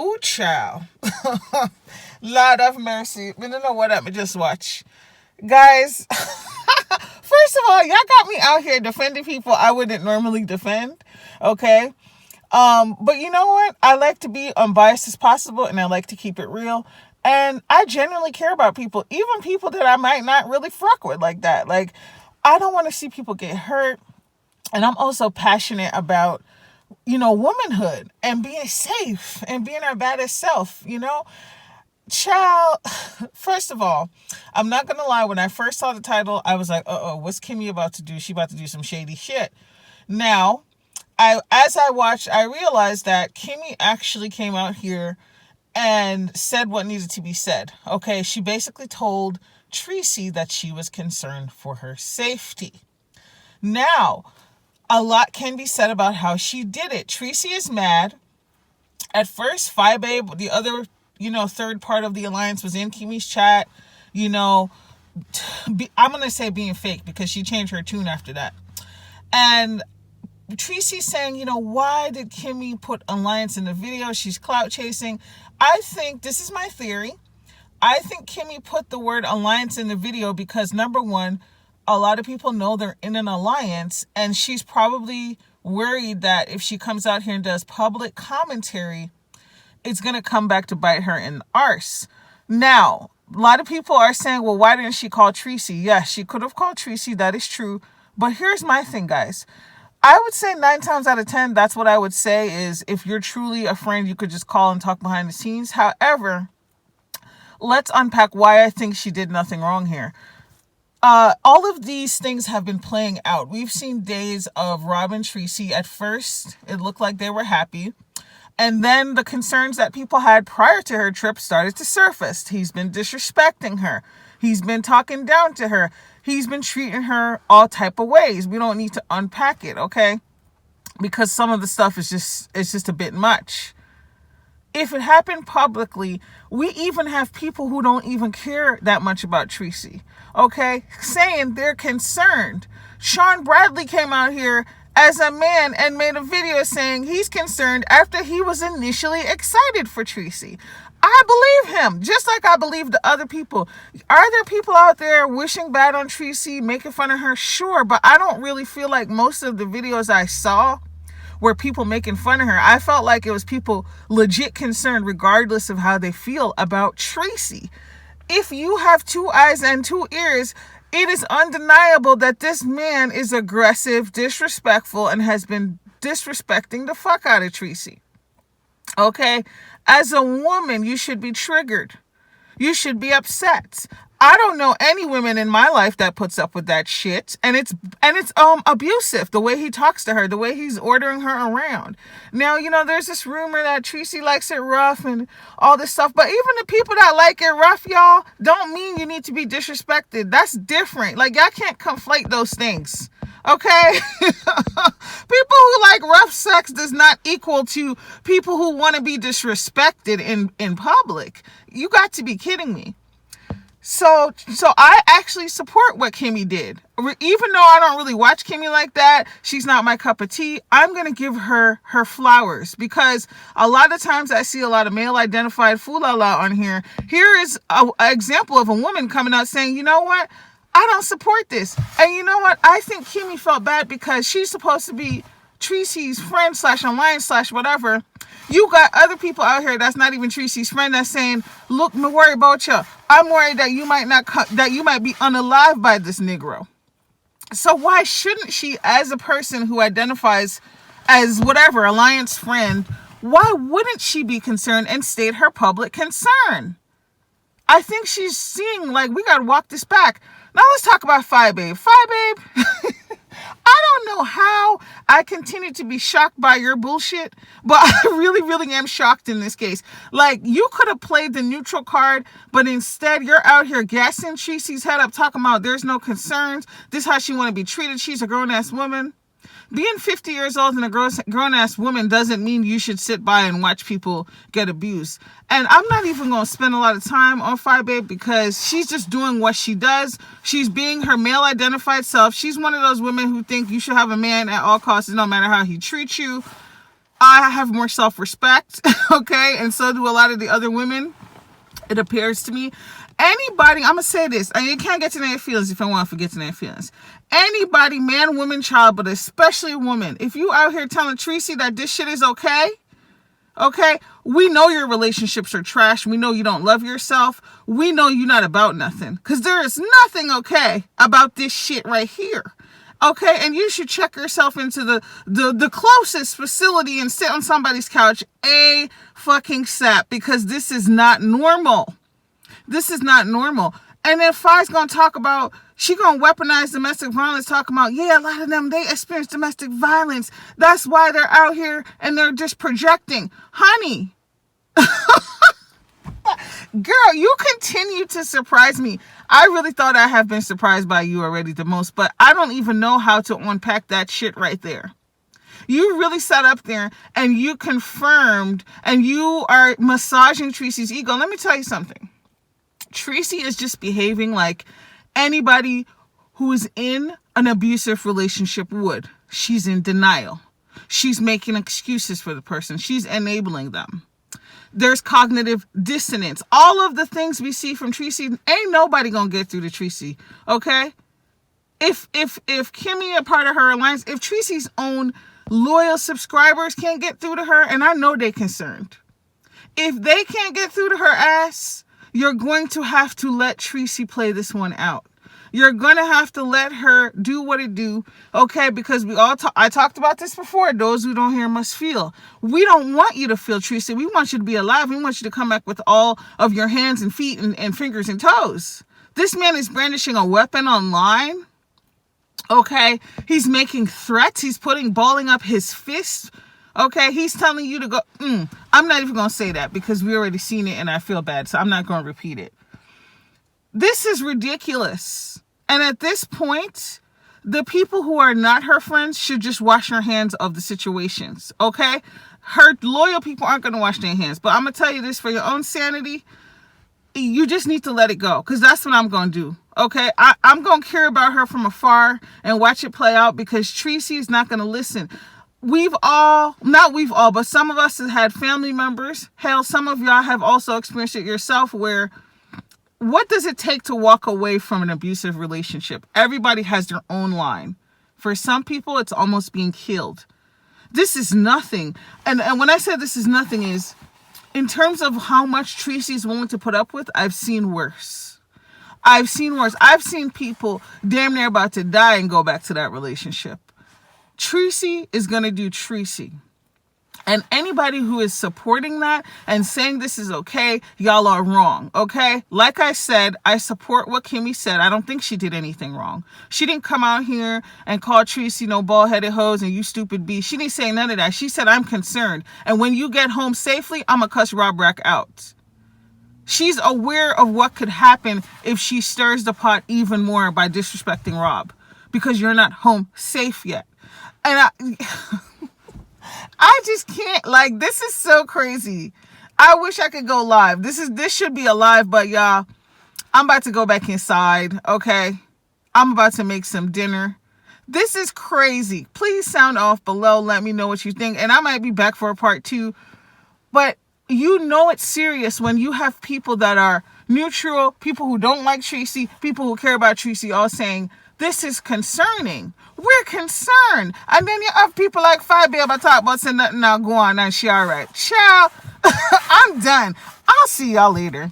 Ooh, child. Lord of mercy. We don't know what I'm just watch. Guys, first of all, y'all got me out here defending people I wouldn't normally defend. Okay? But you know what? I like to be unbiased as possible and I like to keep it real. And I genuinely care about people, even people that I might not really fuck with like that. Like, I don't want to see people get hurt. And I'm also passionate about, womanhood and being safe and being our baddest self, Child, first of all, I'm not gonna lie, when I first saw the title, I was like, what's Kimmie about to do? She about to do some shady shit. Now, as I watched, I realized that Kimmie actually came out here and said what needed to be said. Okay, she basically told Treecy that she was concerned for her safety. Now, a lot can be said about how she did it. Treecy is mad. At first, Fyebabe, the other, third part of the alliance, was in Kimmie's chat, I'm going to say being fake because she changed her tune after that. And Treecy saying, why did Kimmie put alliance in the video? She's clout chasing. I think, this is my theory, I think Kimmie put the word alliance in the video because, number one, a lot of people know they're in an alliance, and she's probably worried that if she comes out here and does public commentary, it's going to come back to bite her in the arse. Now, a lot of people are saying, well, why didn't she call Treecy? Yes, she could have called Treecy. That is true. But here's my thing, guys. I would say 9 times out of 10, that's what I would say is if you're truly a friend, you could just call and talk behind the scenes. However, let's unpack why I think she did nothing wrong here. All of these things have been playing out. We've seen days of Rob and Treecy. At first, it looked like they were happy. And then the concerns that people had prior to her trip started to surface. He's been disrespecting her. He's been talking down to her. He's been treating her all type of ways. We don't need to unpack it, okay? Because some of the stuff is just a bit much. If it happened publicly, we even have people who don't even care that much about Treecy, okay, saying they're concerned. Sean Bradley came out here as a man and made a video saying he's concerned after he was initially excited for Treecy. I believe him, just like I believe the other people. Are there people out there wishing bad on Treecy, making fun of her? Sure, but I don't really feel like most of the videos I saw were people making fun of her. I felt like it was people legit concerned regardless of how they feel about Treecy. If you have 2 eyes and 2 ears, it is undeniable that this man is aggressive, disrespectful, and has been disrespecting the fuck out of Treecy. Okay? As a woman, you should be triggered. You should be upset. I don't know any women in my life that puts up with that shit. And it's abusive, the way he talks to her, the way he's ordering her around. Now, there's this rumor that Treecy likes it rough and all this stuff. But even the people that like it rough, y'all, don't mean you need to be disrespected. That's different. Like, y'all can't conflate those things. Okay? People who like rough sex does not equal to people who want to be disrespected in public. You got to be kidding me. So I actually support what Kimmie did. Even though I don't really watch Kimmie like that, she's not my cup of tea, I'm going to give her her flowers. Because a lot of times I see a lot of male-identified foolala on here. Here is an example of a woman coming out saying, you know what? I don't support this. And you know what? I think Kimmie felt bad because she's supposed to be Treecy's friend / alliance / whatever. You got other people out here that's not even Treecy's friend that's saying, look, me worry about you. I'm worried that you might be unalive by this Negro. So why shouldn't she, as a person who identifies as whatever, alliance friend, why wouldn't she be concerned and state her public concern? I think she's seeing, like, we got to walk this back. Now let's talk about Fyebabe. Fyebabe, I don't know how I continue to be shocked by your bullshit, but I really, really am shocked in this case. Like, you could have played the neutral card, but instead you're out here gassing Treecy's head up, talking about there's no concerns. This is how she want to be treated. She's a grown-ass woman. Being 50 years old and a grown-ass woman doesn't mean you should sit by and watch people get abused. And I'm not even going to spend a lot of time on Fyebabe because she's just doing what she does. She's being her male-identified self. She's one of those women who think you should have a man at all costs, no matter how he treats you. I have more self-respect, okay? And so do a lot of the other women, it appears to me. Anybody, I'm going to say this, and you can't get to their feelings if I want to forget to their feelings. Anybody, man, woman, child, but especially a woman, if you out here telling Treecy that this shit is okay, we know your relationships are trash. We know you don't love yourself. We know you're not about nothing. Because there is nothing okay about this shit right here. Okay, and you should check yourself into the closest facility and sit on somebody's couch fucking-sap, because this is not normal. This is not normal. And then Fye's gonna talk about, she gonna weaponize domestic violence, talking about, yeah, a lot of them, they experience domestic violence. That's why they're out here and they're just projecting. Honey, girl, you continue to surprise me. I really thought I have been surprised by you already the most, but I don't even know how to unpack that shit right there. You really sat up there and you confirmed and you are massaging Treecy's ego. Let me tell you something. Treecy is just behaving like anybody who is in an abusive relationship would. She's in denial. She's making excuses for the person. She's enabling them. There's cognitive dissonance. All of the things we see from Treecy, ain't nobody gonna get through to Treecy, okay? If Kimmie, a part of her alliance, if Treecy's own loyal subscribers can't get through to her, and I know they're concerned, if they can't get through to her ass, you're going to have to let Treecy play this one out. You're going to have to let her do what it do, okay? Because I talked about this before. Those who don't hear must feel. We don't want you to feel, Treecy. We want you to be alive. We want you to come back with all of your hands and feet and fingers and toes. This man is brandishing a weapon online, okay? He's making threats. He's balling up his fist, okay? He's telling you to go. I'm not even going to say that because we already seen it and I feel bad, so I'm not going to repeat it. This is ridiculous. And at this point, the people who are not her friends should just wash their hands of the situations, okay? Her loyal people aren't going to wash their hands. But I'm going to tell you this, for your own sanity, you just need to let it go, because that's what I'm going to do, okay? I'm going to care about her from afar and watch it play out, because Treecy is not going to listen. But some of us have had family members. Hell, some of y'all have also experienced it yourself, where what does it take to walk away from an abusive relationship? Everybody has their own line. For some people, it's almost being killed. This is nothing. And when I say this is nothing, is in terms of how much Treecy is willing to put up with, I've seen worse. I've seen worse. I've seen people damn near about to die and go back to that relationship. Treecy is going to do Treecy. And anybody who is supporting that and saying this is okay, y'all are wrong, okay? Like I said, I support what Kimmie said. I don't think she did anything wrong. She didn't come out here and call Treecy no bald-headed hoes and you stupid bee. She didn't say none of that. She said, I'm concerned. And when you get home safely, I'm going to cuss Rob Rack out. She's aware of what could happen if she stirs the pot even more by disrespecting Rob, because you're not home safe yet. And I just can't, like, this is so crazy. I wish I could go live. This should be a live, but y'all, I'm about to go back inside, okay? I'm about to make some dinner. This is crazy. Please sound off below. Let me know what you think. And I might be back for a part 2. But you know it's serious when you have people that are neutral, people who don't like Treecy, people who care about Treecy, all saying, this is concerning. We're concerned. And then you have people like Fyebabe I talk about saying nothing now, go on and she all right. Ciao. I'm done. I'll see y'all later.